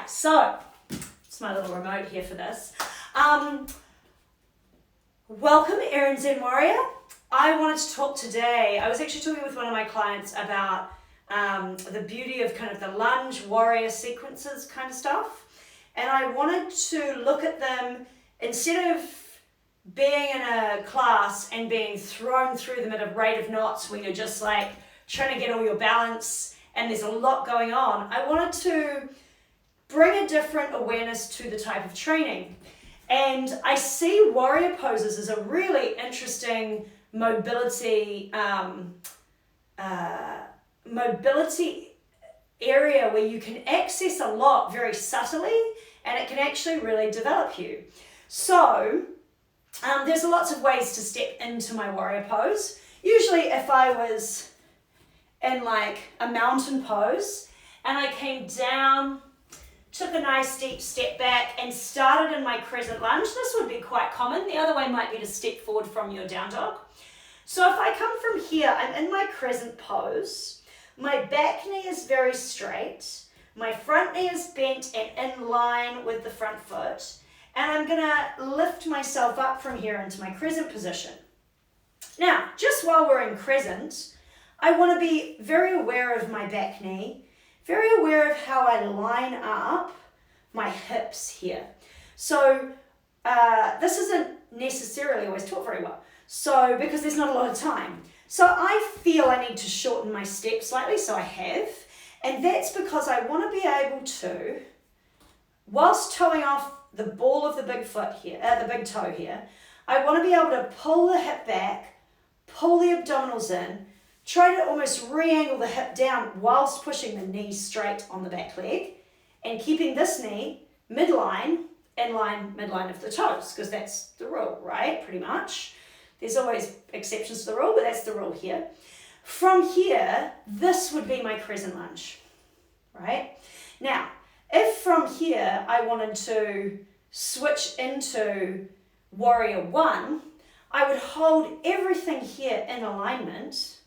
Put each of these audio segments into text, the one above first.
Right, so it's my little remote here for this. Welcome, Erin Zen Warrior. I wanted to talk today. I was actually talking with one of my clients about the beauty of kind of the lunge warrior sequences kind of stuff. And I wanted to look at them instead of being in a class and being thrown through them at a rate of knots where you're just like trying to get all your balance and there's a lot going on. I wanted to bring a different awareness to the type of training. And I see warrior poses as a really interesting mobility area where you can access a lot very subtly and it can actually really develop you. So there's lots of ways to step into my warrior pose. Usually if I was in like a mountain pose and I came down, took a nice deep step back and started in my crescent lunge, this would be quite common. The other way might be to step forward from your down dog. So if I come from here, I'm in my crescent pose. My back knee is very straight. My front knee is bent and in line with the front foot. And I'm gonna lift myself up from here into my crescent position. Now, just while we're in crescent, I wanna be very aware of my back knee, very aware of how I line up my hips here. So this isn't necessarily always taught very well. So because there's not a lot of time. So I feel I need to shorten my step slightly, so I have. And that's because I want to be able to, whilst toeing off the ball of the big foot here, the big toe here, I want to be able to pull the hip back, pull the abdominals in, try to almost re-angle the hip down whilst pushing the knee straight on the back leg and keeping this knee midline, midline of the toes, because that's the rule, right? Pretty much. There's always exceptions to the rule, but that's the rule here. From here, this would be my crescent lunge, right? Now, if from here I wanted to switch into warrior one, I would hold everything here in alignment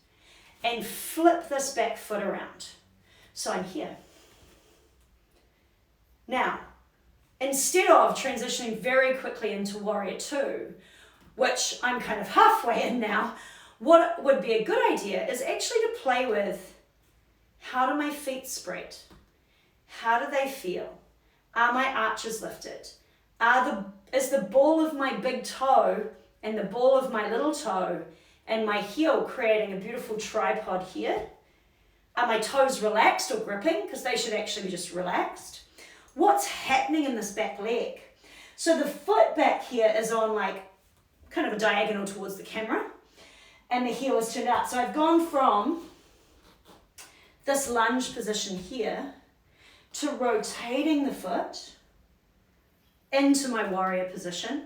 and flip this back foot around. So I'm here. Now, instead of transitioning very quickly into warrior two, which I'm kind of halfway in now, what would be a good idea is actually to play with, how do my feet spread? How do they feel? Are my arches lifted? Is the ball of my big toe and the ball of my little toe and my heel creating a beautiful tripod here? Are my toes relaxed or gripping? Because they should actually be just relaxed. What's happening in this back leg? So the foot back here is on like kind of a diagonal towards the camera and the heel is turned out. So I've gone from this lunge position here to rotating the foot into my warrior position.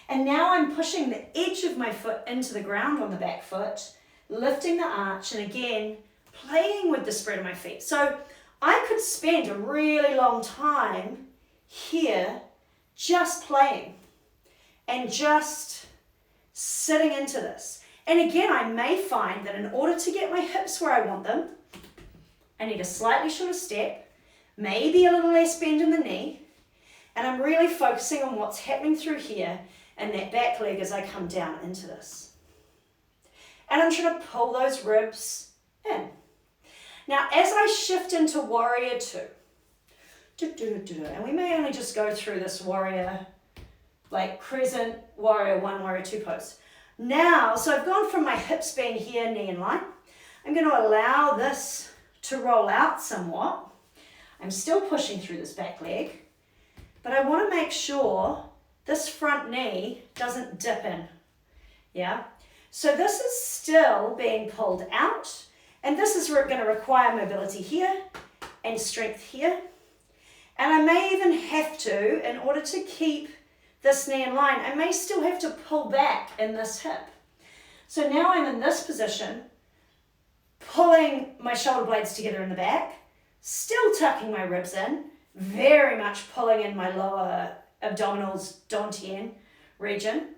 And now I'm pushing the edge of my foot into the ground on the back foot, lifting the arch, and again, playing with the spread of my feet. So I could spend a really long time here just playing and just sitting into this. And again, I may find that in order to get my hips where I want them, I need a slightly shorter step, maybe a little less bend in the knee, and I'm really focusing on what's happening through here and that back leg as I come down into this. And I'm trying to pull those ribs in. Now, as I shift into warrior two, and we may only just go through this warrior, like crescent, warrior one, warrior two pose. Now, so I've gone from my hips being here, knee in line. I'm going to allow this to roll out somewhat. I'm still pushing through this back leg, but I want to make sure this front knee doesn't dip in. Yeah? So this is still being pulled out, and this is going to require mobility here and strength here. And I may even have to, in order to keep this knee in line, I may still have to pull back in this hip. So now I'm in this position, pulling my shoulder blades together in the back, still tucking my ribs in, very much pulling in my lower abdominals, dantian region.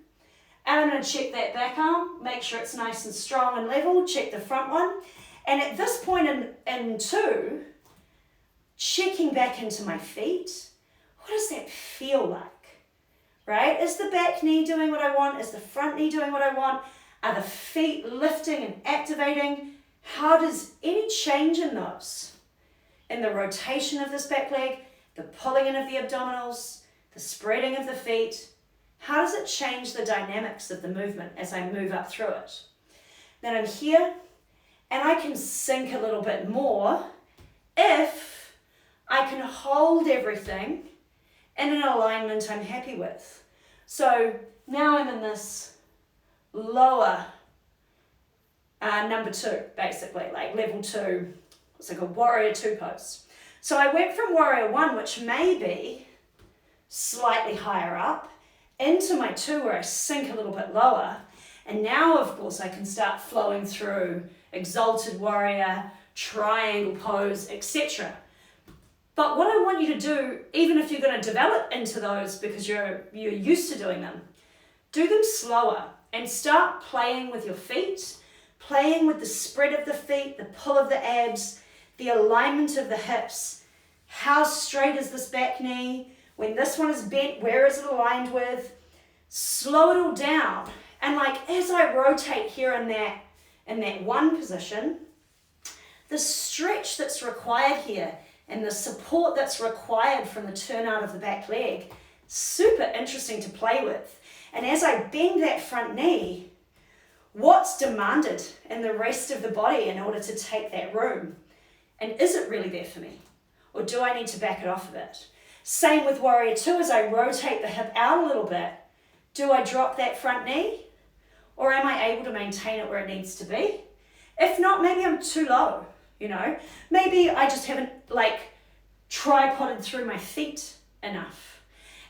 And I'm going to check that back arm, make sure it's nice and strong and level, check the front one. And at this point in two, checking back into my feet. What does that feel like? Right? Is the back knee doing what I want? Is the front knee doing what I want? Are the feet lifting and activating? How does any change in those, in the rotation of this back leg, the pulling in of the abdominals, the spreading of the feet, how does it change the dynamics of the movement as I move up through it? Then I'm here, and I can sink a little bit more if I can hold everything in an alignment I'm happy with. So now I'm in this lower number 2, basically, like level 2. It's like a warrior 2 pose. So I went from warrior 1, which may be slightly higher up, into my 2 where I sink a little bit lower. And now, of course, I can start flowing through exalted warrior, triangle pose, etc. But what I want you to do, even if you're going to develop into those because you're used to doing them, do them slower and start playing with your feet, playing with the spread of the feet, the pull of the abs, the alignment of the hips. How straight is this back knee? When this one is bent, where is it aligned with? Slow it all down. And like as I rotate here in that one position, the stretch that's required here and the support that's required from the turnout of the back leg, super interesting to play with. And as I bend that front knee, what's demanded in the rest of the body in order to take that room? And is it really there for me? Or do I need to back it off a bit? Same with warrior 2, as I rotate the hip out a little bit. Do I drop that front knee? Or am I able to maintain it where it needs to be? If not, maybe I'm too low, you know? Maybe I just haven't like tripoded through my feet enough.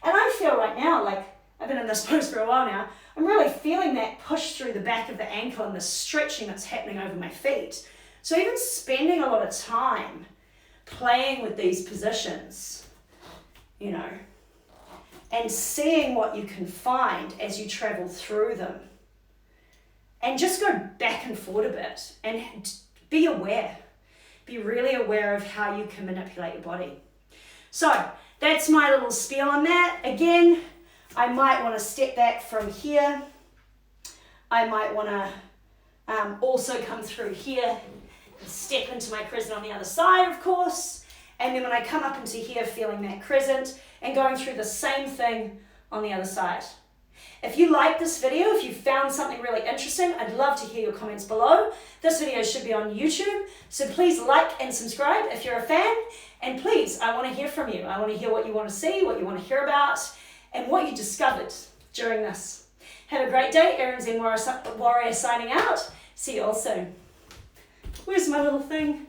And I feel right now, like I've been in this pose for a while now, I'm really feeling that push through the back of the ankle and the stretching that's happening over my feet. So even spending a lot of time playing with these positions, you know, and seeing what you can find as you travel through them. And just go back and forth a bit and be aware. Be really aware of how you can manipulate your body. So that's my little spiel on that. Again, I might want to step back from here. I might want to also come through here and step into my crescent on the other side, of course. And then when I come up into here, feeling that crescent and going through the same thing on the other side. If you liked this video, if you found something really interesting, I'd love to hear your comments below. This video should be on YouTube, so please like and subscribe if you're a fan. And please, I want to hear from you. I want to hear what you want to see, what you want to hear about, and what you discovered during this. Have a great day. Erin Zen Warrior signing out. See you all soon. Where's my little thing?